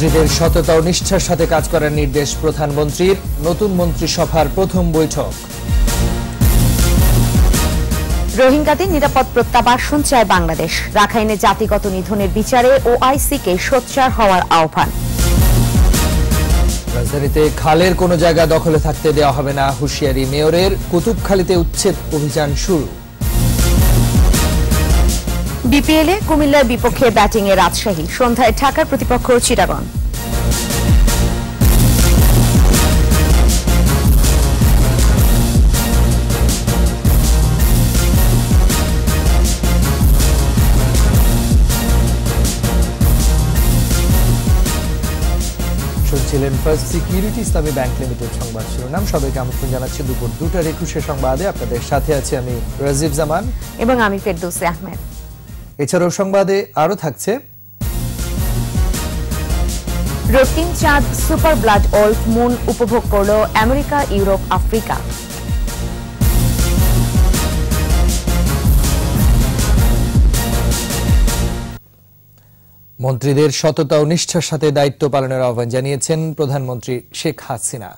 মন্ত্রীদের সততা ও নিষ্ঠার সাথে কাজ করার নির্দেশ প্রধানমন্ত্রীর। নতুন মন্ত্রিসভার প্রথম বৈঠক। রোহিঙ্গাদের নিরাপদ প্রত্যাবাসন চায় বাংলাদেশ। রাখাইনে জাতিগত নিধনের বিচারে ওআইসিকে সোচ্চার হওয়ার আহ্বান। রাজধানীতে খালের কোনো জায়গা দখলে থাকতে দেওয়া হবে না, হুঁশিয়ারি মেয়রের। কুতুবখালীতে উচ্ছেদ অভিযান শুরু। বিপিএলে কুমিল্লার বিপক্ষে ব্যাটিংয়ে রাজশাহী, সন্ধ্যায় ঢাকার প্রতিপক্ষ চিটাগং। শুনছিলেন ফার্স্ট সিকিউরিটি ইসলামী ব্যাংক লিমিটেড সংবাদ শিরোনাম। সবাইকে আমন্ত্রণ জানাচ্ছি দুপুর 2টার 21 সংবাদে। আপনাদের সাথে আছি আমি রাজীব জামান এবং আমি ফেরদৌসী আহমেদ। এছাড়াও সংবাদে আরো থাকছে, রক্তিম চাঁদ সুপার ব্লাড ওল্ফ মুন উপভোগ করল আমেরিকা, ইউরোপ, আফ্রিকা। মন্ত্রীদের সততা ও নিষ্ঠার সাথে দায়িত্ব পালনের আহ্বান জানিয়েছেন প্রধানমন্ত্রী শেখ হাসিনা।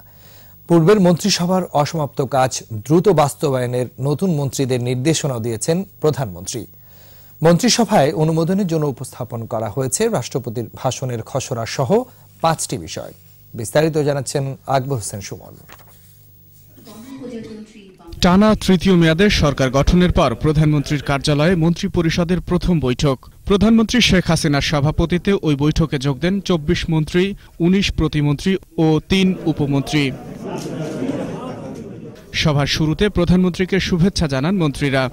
পূর্বের মন্ত্রিসভার অসমাপ্ত কাজ দ্রুত বাস্তবায়নের নতুন মন্ত্রীদের নির্দেশনা দিয়েছেন প্রধানমন্ত্রী। মন্ত্রিসভায় অনুমোদনের জন্য উপস্থাপন করা হয়েছে রাষ্ট্রপতির ভাষণের খসড়া সহ 5টি বিষয়। বিস্তারিত জানাচ্ছেন আকবর হোসেন সুমন। টানা তৃতীয় মেয়াদে সরকার গঠনের পর প্রধানমন্ত্রীর কার্যালয়ে মন্ত্রিপরিষদের প্রথম বৈঠক। প্রধানমন্ত্রী শেখ হাসিনার সভাপতিত্বে ওই বৈঠকে যোগ দেন 24 মন্ত্রী, 19 প্রতিমন্ত্রী ও 3 উপমন্ত্রী। সভার শুরুতে প্রধানমন্ত্রীকে শুভেচ্ছা জানান মন্ত্রীরা।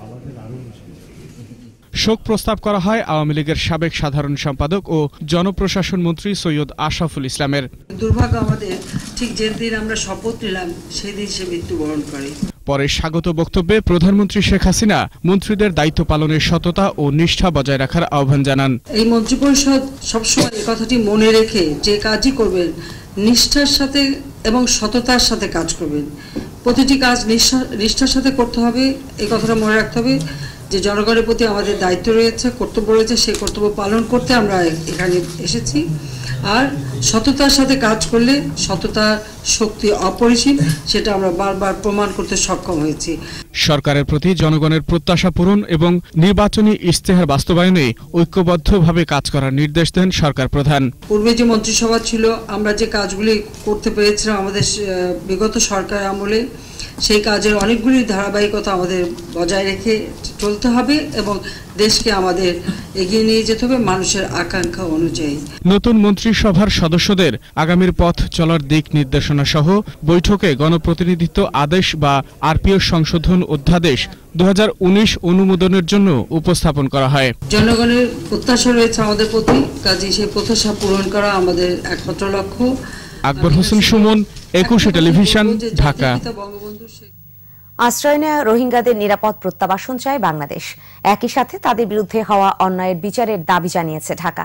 শোক প্রস্তাব করা হয় আওয়ামী লীগের সাবেক সাধারণ সম্পাদক ও জনপ্রশাসন মন্ত্রী সৈয়দ আশরাফুল ইসলামের। দুর্ভাগ্য আমাদের, ঠিক যেদিন আমরা শপথ নিলাম সেদিন সে মৃত্যুবরণ করে। পরে স্বাগত বক্তব্যে প্রধানমন্ত্রী শেখ হাসিনা মন্ত্রীদের দায়িত্ব পালনের সততা ও নিষ্ঠা বজায় রাখার আহ্বান জানান। এই মন্ত্রিপরিষদ সবসময় এই কথাটি মনে রেখে যে কাজই করবেন নিষ্ঠার সাথে এবং সততার সাথে কাজ করবেন। প্রতিটি কাজ নিষ্ঠার সাথে করতে হবে, এই কথাটা মনে রাখতে হবে যে জনগণের প্রতি আমাদের দায়িত্ব রয়েছে, কর্তব্য রয়েছে, সেই কর্তব্য পালন করতে আমরা এখানে এসেছি। আর সততার সাথে কাজ করলে সততার শক্তি অপরিসীম, সেটা আমরা বারবার প্রমাণ করতে সক্ষম হয়েছি। সরকারের প্রতি জনগণের প্রত্যাশা পূরণ এবং নির্বাচনী ইশতেহার বাস্তবায়নে ঐক্যবদ্ধভাবে কাজ করার নির্দেশ দেন সরকার প্রধান। পূর্বে যে মন্ত্রিসভা ছিল, আমরা যে কাজগুলি করতে পেরেছিলাম আমাদের বিগত সরকার আমলে, সেই কাজের অনেকগুলি ধারাবাহিকতা আমাদের বজায় রেখে চলতে হবে এবং দেশকে আমাদের এগিয়ে নিয়ে যেতে হবে মানুষের আকাঙ্ক্ষা অনুযায়ী। নতুন মন্ত্রিসভার সদস্যদের আগামীর পথ চলার দিক নির্দেশনা সহ বৈঠকে গণপ্রতিনিধিত্ব আদেশ বা আরপিও সংশোধন অধ্যাদেশ 2019 অনুমোদনের জন্য উপস্থাপন করা হয়। জনগণের প্রত্যাশা রয়েছে আমাদের প্রতি, কাজেই সেই প্রত্যাশা পূরণ করা আমাদের একমাত্র লক্ষ্য। আকবর হোসেন সুমন, 21 টেলিভিশন, ঢাকা। আশ্রয় নেওয়া রোহিঙ্গাদের নিরাপদ প্রত্যাবাসন চায় বাংলাদেশ। একই সাথে তাদের বিরুদ্ধে হওয়া অন্যায়ের বিচারের দাবি জানিয়েছে ঢাকা।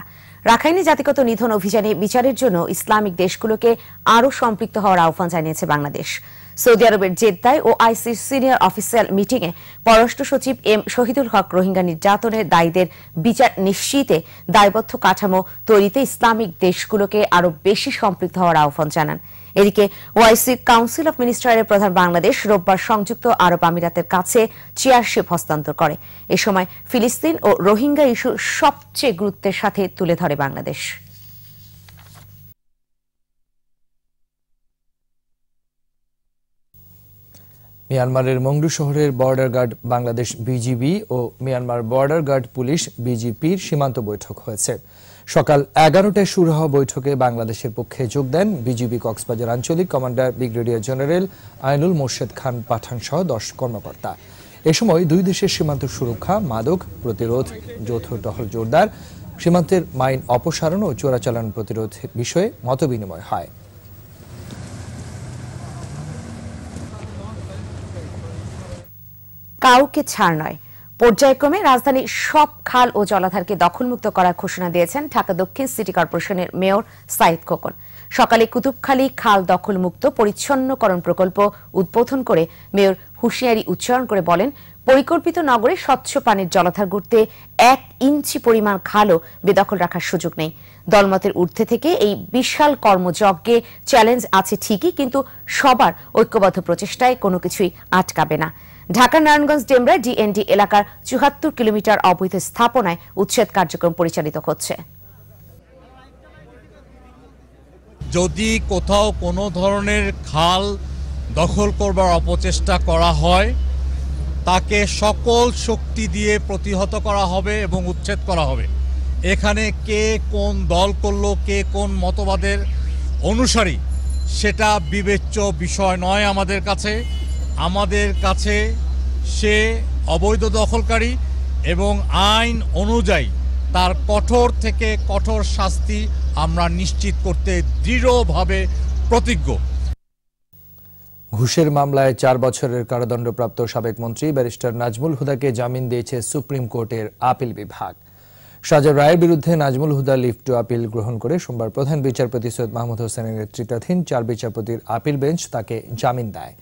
রাখাইনে জাতিগত নিধন অভিযানে বিচারের জন্য ইসলামিক দেশগুলোকে আরও সম্পৃক্ত হওয়ার আহ্বান জানিয়েছে বাংলাদেশ। সৌদি আরবের জেদ্দায় ওআইসির সিনিয়র অফিসিয়াল মিটিংয়ে পররাষ্ট্র সচিব এম শহীদুল হক রোহিঙ্গা নির্যাতনের দায়ীদের বিচার নিশ্চিতে দায়বদ্ধ কাঠামো তৈরিতে ইসলামিক দেশগুলোকে আরও বেশি সম্পৃক্ত হওয়ার আহ্বান জানান। এদিকে ওআইসি কাউন্সিল অব মিনিস্টারের প্রধান বাংলাদেশ রোববার সংযুক্ত আরব আমিরাতের কাছে চেয়ারশিপ হস্তান্তর করে। এ সময় ফিলিস্তিন ও রোহিঙ্গা ইস্যু সবচেয়ে গুরুত্বের সাথে তুলে ধরে বাংলাদেশ। মিয়ানমারের মংডু শহরের বর্ডার গার্ড বাংলাদেশ বিজিবি ও মিয়ানমার বর্ডার গার্ড পুলিশ বিজিপির সীমান্ত বৈঠক হয়েছে। সকাল 11টায় শুরু হওয়া বৈঠকে বাংলাদেশের পক্ষে যোগ দেন বিজিবি কক্সবাজার আঞ্চলিক commander brigadier general Ainul Morshed Khan Pathan সহ 10 কর্মকর্তা। এ সময় দুই দেশের সীমান্ত সুরক্ষা, মাদক প্রতিরোধ, যৌথ টহল জোরদার, সীমান্তের মাইন অপসারণ ও চোরাচালান প্রতিরোধ বিষয়ে মতবিনিময় হয়। কাউকে ছাড় নয়, পর্যায়ক্রমে রাজধানীর সব খাল ও জলাধারকে দখলমুক্ত করার ঘোষণা দিয়েছেন ঢাকা দক্ষিণ সিটি কর্পোরেশনের মেয়র সাইদ খোকন। সকালে কুতুবখালী খাল দখলমুক্ত পরিচ্ছন্নকরণ প্রকল্প উদ্বোধন করে মেয়র হুঁশিয়ারি উচ্চারণ করে বলেন, পরিকল্পিত নগরে স্বচ্ছ পানির জলাধার গড়তে 1 ইঞ্চি পরিমাণ খালও বেদখল রাখার সুযোগ নেই। দলমতের ঊর্ধ্বে থেকে এই বিশাল কর্মযজ্ঞে চ্যালেঞ্জ আছে ঠিকই, কিন্তু সবার ঐক্যবদ্ধ প্রচেষ্টায় কোনো কিছুই আটকাবে না। ঢাকার নারায়ণগঞ্জ ডেমরায় ডিএনডি এলাকার ৭৪ কিলোমিটার অবৈধ স্থাপনায় উচ্ছেদ কার্যক্রম পরিচালিত হচ্ছে। যদি কোথাও কোনো ধরনের খাল দখল করবার অপচেষ্টা করা হয়, তাকে সকল শক্তি দিয়ে প্রতিহত করা হবে এবং উচ্ছেদ করা হবে। এখানে কে কোন দল করলো, কে কোন মতবাদের অনুসারী, সেটা বিবেচ্য বিষয় নয় আমাদের কাছে সে অবৈধ দখলকারী এবং আইন অনুযায়ী তার কঠোর থেকে কঠোর শাস্তি আমরা নিশ্চিত করতে দৃঢ়ভাবে প্রতিজ্ঞ। ঘুষের মামলায় 4 বছরের কারাদণ্ডপ্রাপ্ত সাবেক মন্ত্রী ব্যারিস্টার নাজমুল হুদাকে জামিন দিয়েছে সুপ্রিম কোর্টের আপিল বিভাগ। সাজার রায়ের বিরুদ্ধে নাজমুল হুদা লিভ টু আপিল গ্রহণ করে সোমবার প্রধান বিচারপতি সৈয়দ মাহমুদ হোসেনের নেতৃত্বাধীন 4 বিচারপতির আপিল বেঞ্চ তাকে জামিন দেয়।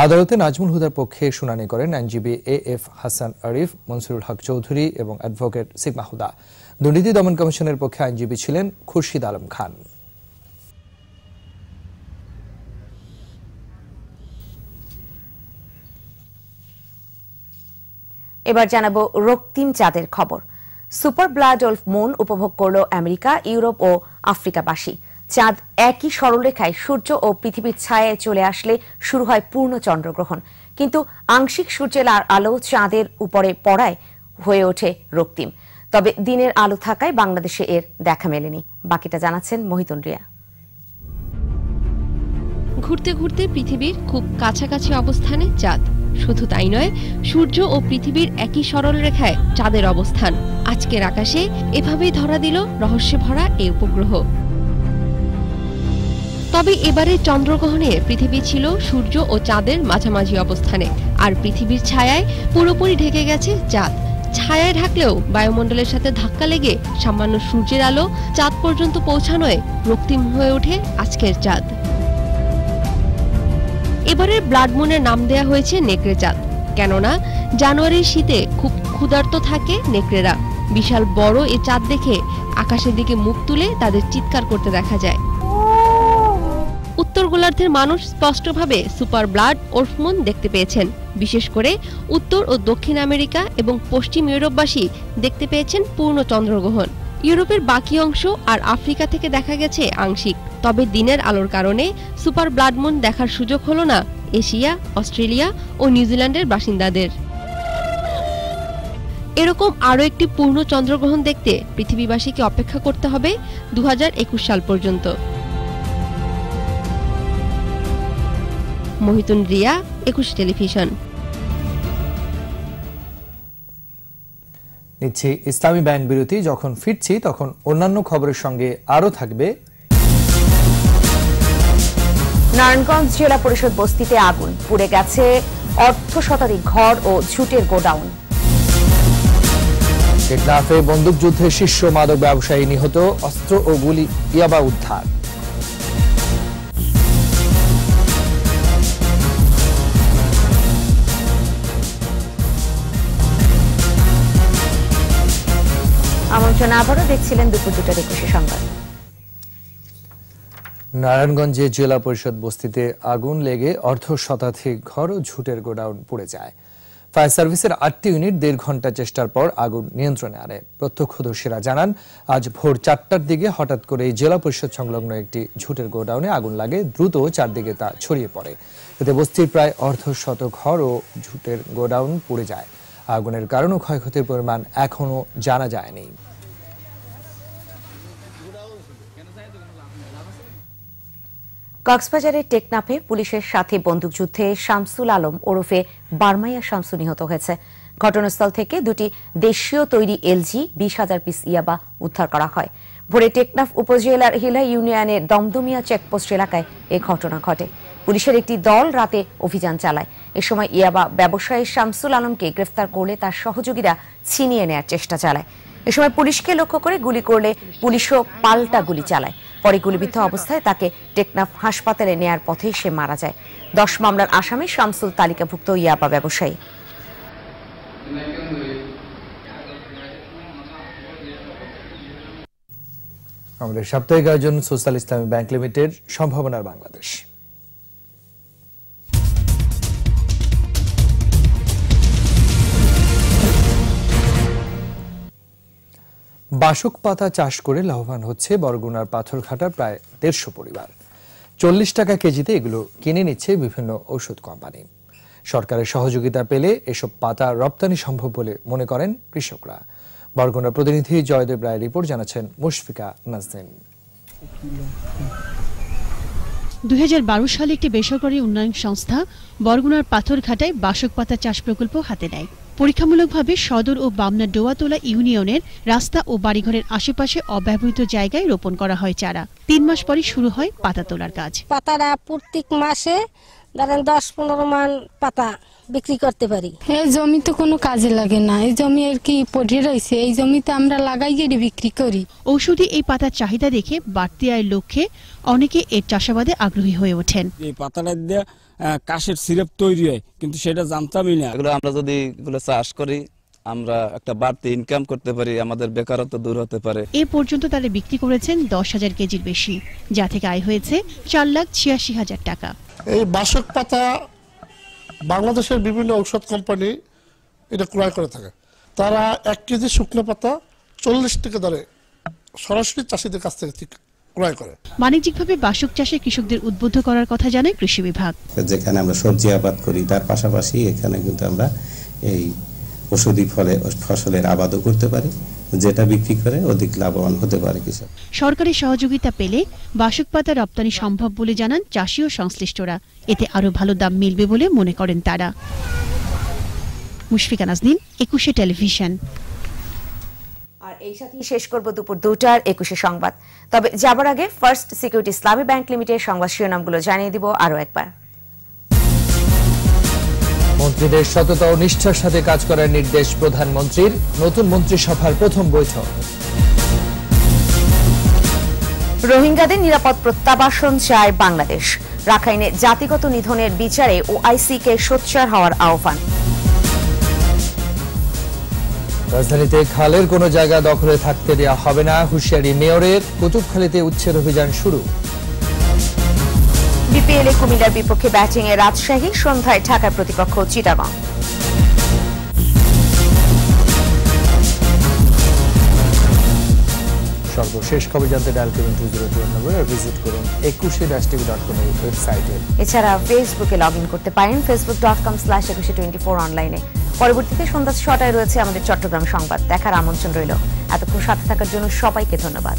আদালতে নাজমুল হুদার পক্ষে শুনানি করেন আইনজীবী এএফ হাসান আরিফ, মনসুরুল হক চৌধুরী এবং অ্যাডভোকেট সিগমা হুদা। দুর্নীতি দমন কমিশনের পক্ষে আইনজীবী ছিলেন খুরশিদ আলম খান। এবার জানাবো রক্তিম চাঁদের খবর। সুপার ব্লাড অফ মুন উপভোগ করল আমেরিকা, ইউরোপ ও আফ্রিকাবাসী। চাঁদ একই সরলরেখায় সূর্য ও পৃথিবীর ছায়ায় চলে আসলে শুরু হয় পূর্ণ চন্দ্রগ্রহণ, কিন্তু আংশিক সূর্যের আলো চাঁদের উপরে পড়ায় হয়ে ওঠে রক্তিম। তবে দিনের আলো থাকায় বাংলাদেশে এর দেখা মেলেনি। বাকিটা জানাচ্ছেন মহিতুন রিয়া। ঘুরতে ঘুরতে পৃথিবীর খুব কাছাকাছি অবস্থানে চাঁদ। শুধু তাই নয়, সূর্য ও পৃথিবীর একই সরল রেখায় চাঁদের অবস্থান। আজকের আকাশে এভাবেই ধরা দিল রহস্যে ভরা এই উপগ্রহ। তবে এবারে চন্দ্রগ্রহণে পৃথিবী ছিল সূর্য ও চাঁদের মাঝামাঝি অবস্থানে, আর পৃথিবীর ছায়ায় পুরোপুরি ঢেকে গেছে চাঁদ। ছায়ায় ঢাকলেও বায়ুমণ্ডলের সাথে ধাক্কা লেগে সামান্য সূর্যের আলো চাঁদ পর্যন্ত পৌঁছানোয় রক্তিম হয়ে ওঠে আজকের চাঁদ। এবারের ব্লাড মুনের নাম দেয়া হয়েছে নেকড়ে চাঁদ, কেননা জানুয়ারির শীতে খুব ক্ষুধার্ত থাকে নেকড়েরা। বিশাল বড় এ চাঁদ দেখে আকাশের দিকে মুখ তুলে তাদের চিৎকার করতে দেখা যায়। উত্তর গোলার্ধের মানুষ স্পষ্টভাবে সুপার ব্লাড অফ মুন দেখতে পেয়েছেন। বিশেষ করে উত্তর ও দক্ষিণ আমেরিকা এবং পশ্চিম ইউরোপবাসী দেখতে পেয়েছেন পূর্ণ চন্দ্রগ্রহণ। ইউরোপের বাকি অংশ আর আফ্রিকা থেকে দেখা গেছে আংশিক। তবে দিনের আলোর কারণে সুপার ব্লাড মুন দেখার সুযোগ হলো না এশিয়া, অস্ট্রেলিয়া ও নিউজিল্যান্ডের বাসিন্দাদের। এরকম আরও একটি পূর্ণ চন্দ্রগ্রহণ দেখতে পৃথিবীবাসীকে অপেক্ষা করতে হবে 2021 সাল পর্যন্ত। মহিতুন রিয়া, 21 টেলিভিশন। নিচ্ছি ইসলামী ব্যাংক বিরতি। যখন ফিরছি তখন অন্যান্য খবরের সঙ্গে আরও থাকবে। নারায়ণগঞ্জ জেলা পরিষদ বস্তিতে আগুন, পুড়ে গেছে অর্ধ শতাধিক ঘর ও ঝুটের গোডাউন। টেকনাফে বন্দুকযুদ্ধে শীর্ষ মাদক ব্যবসায়ী নিহত, অস্ত্র ও গুলি ইয়াবা উদ্ধার। আমন্ত্রণ আবারও দেখছিলেন দুপুর 2টার 21 সংবাদ। নারায়ণগঞ্জে জেলা পরিষদ বস্তিতে আগুন লেগে অর্ধ শতাধিক ঘর ও ঝুটের গোডাউন পুড়ে যায়। ফায়ার সার্ভিসের 8টি ইউনিট 1.5 ঘন্টা চেষ্টার পর আগুন নিয়ন্ত্রণে আনে। প্রত্যক্ষদর্শীরা জানান, আজ ভোর 4টার দিকে হঠাৎ করে জেলা পরিষদ সংলগ্ন একটি ঝুটের গোডাউনে আগুন লাগে। দ্রুত চারদিকে তা ছড়িয়ে পড়ে। এতে বস্তির প্রায় অর্ধ শত ঘর ও ঝুটের গোডাউন পুড়ে যায়। আগুনের কারণ ও ক্ষয়ক্ষতির পরিমাণ এখনো জানা যায়নি। কক্সবাজারের টেকনাফে পুলিশের সাথে বন্দুকযুদ্ধে শামসুল আলম ওরফে বারমাইয়া শামসু নিহত হয়েছে। ঘটনাস্থল থেকে 2টি দেশীয় তৈরি এলজি 20,000 পিস ইয়াবা উদ্ধার করা হয়। ভোরে টেকনাফ উপজেলার হিলা ইউনিয়নের দমদমিয়া চেকপোস্ট এলাকায় এ ঘটনা ঘটে। পুলিশের একটি দল রাতে অভিযান চালায়। এ সময় ইয়াবা ব্যবসায়ী শামসুল আলমকে গ্রেফতার করলে তার সহযোগীরা ছিনিয়ে নেয়ার চেষ্টা চালায়। এ সময় পুলিশকে লক্ষ্য করে গুলি করলে পুলিশও পাল্টা গুলি চালায়। পরে গুলিবিদ্ধ অবস্থায় তাকে টেকনাফ হাসপাতালে নেয়ার পথেই সে মারা যায়। 10 মামলার আসামি শামসুল তালিকাভুক্ত ইয়াবা ব্যবসায়ী। আমাদের সাপ্তাহিক আয়োজন সোশ্যাল ইসলামী ব্যাংক লিমিটেড, সম্ভাবনার বাংলাদেশ। বাসক পাতা চাষ করে লাভবান হচ্ছে বরগুনার পাথরঘাটার প্রায় ১৫০ পরিবার। ৪০ টাকা কেজিতে এগুলো কিনে নিচ্ছে বিভিন্ন ঔষধ কোম্পানি। সরকারের সহযোগিতা পেলে এসব পাতা রপ্তানি সম্ভব বলে মনে করেন কৃষকরা। বরগুনা প্রতিনিধি জয়দেব রায় রিপোর্ট জানাচ্ছেন মুশফিকা নাজনীন। ২০১২ সালে একটি বেসরকারি উন্নয়ন সংস্থা বরগুনার পাথরঘাটায় বাসক পাতা চাষ প্রকল্প হাতে নেয়। পরীক্ষামূলকভাবে সদর ও বামনা ডোয়াতলা ইউনিয়নের রাস্তা ও বাড়িঘরের আশেপাশে অব্যবহৃত জায়গায় রোপণ করা হয় চারা। ৩ মাস পরে শুরু হয় পাতা তোলার কাজ। পাতারা প্রত্যেক মাসে ধরেন ১০-১৫ মান পাতা বিক্রি করতে পারি। এই জমি তো কোনো কাজে লাগে না, এই জমি আর কি পড়ে রয়েছে, এই জমিতে আমরা লাগাই গিয়ে বিক্রি করি। ঔষধি এই পাতার চাহিদা দেখে বাড়তি আয়ের লক্ষ্যে অনেকে এর চাষাবাদে আগ্রহী হয়ে ওঠেন। এই পাতাটা দিয়ে কাশের সিরাপ তৈরি হয়, কিন্তু সেটা জানতামই না। এগুলো আমরা যদি এগুলো চাষ করি, আমরা একটা বাড়তি ইনকাম করতে পারি, আমাদের বেকারত্ব দূর হতে পারে। এ পর্যন্ত তারা বিক্রি করেছেন ১০,০০০ কেজির বেশি, যা থেকে আয় হয়েছে ৪,৮৬,০০০ টাকা। এই বাসক পাতা বাংলাদেশের বিভিন্ন ঔষধ কোম্পানি এটা ক্রয় করে থাকে। তারা ১ কেজি শুকনো পাতা ৪০ টাকা দরে সরাসরি চাষিদের কাছ থেকে ক্রয় করে। বাণিজ্যিকভাবে বাসক চাষে কৃষকদের উদ্বুদ্ধ করার কথা জানায় কৃষি বিভাগ। যেখানে আমরা সবজি আবাদ করি, তার পাশাপাশি এখানে কিন্তু আমরা এই ঔষধি ফসলের আবাদও করতে পারি, যেটা বিক্রি করে অধিক লাভবান হতে পারে কৃষক। সরকারি সহযোগিতা পেলে বাসক পাতা রপ্তানি সম্ভব বলে জানান চাষি ও সংশ্লিষ্টরা। এতে আরো ভালো দাম মিলবে বলে মনে করেন তারা। মুশফিকা নাজনীন, ২১ টেলিভিশন। আর এই সাথেই শেষ করব দুপুর ২টার ২১ সংবাদ। তবে যাবার আগে ফার্স্ট সিকিউরিটি ইসলামী ব্যাংক লিমিটেড সংবাদ শিরোনামগুলো জানিয়ে দিব আরো একবার। মন্ত্রীদের সততা ও নিষ্ঠার সাথে কাজ করার নির্দেশ প্রধানমন্ত্রীর। নতুন মন্ত্রিসভার প্রথম বৈঠক। রোহিঙ্গাদের নিরাপদ প্রত্যাবাসন চায় বাংলাদেশ। রাখাইনে জাতিগত নিধনের বিচারে ওআইসিকে সোচ্চার হওয়ার আহ্বান। রাজধানীতে খালের কোনো জায়গা দখলে থাকতে দেওয়া হবে না, হুঁশিয়ারি মেয়রের। কুতুবখালীতে উচ্ছেদ অভিযান শুরু। বিপিএলে কুমিল্লার বিপক্ষে ব্যাটিংয়ে রাজশাহী, সন্ধ্যায় ঢাকার প্রতিপক্ষ চিটাগং। সর্বশেষ খবর জানতে ডায়াল করুন 2021 নম্বরে আর ভিজিট করুন 21-tv.com এর ওয়েবসাইটে। এছাড়া ফেসবুকে লগ ইন করতে পারেন facebook.com/2124 অনলাইনে। পরবর্তীতে সন্ধ্যা ৬টায় রয়েছে আমাদের চট্টগ্রাম সংবাদ দেখার আমন্ত্রণ রইল। এতক্ষণ সাথে থাকার জন্য সবাইকে ধন্যবাদ।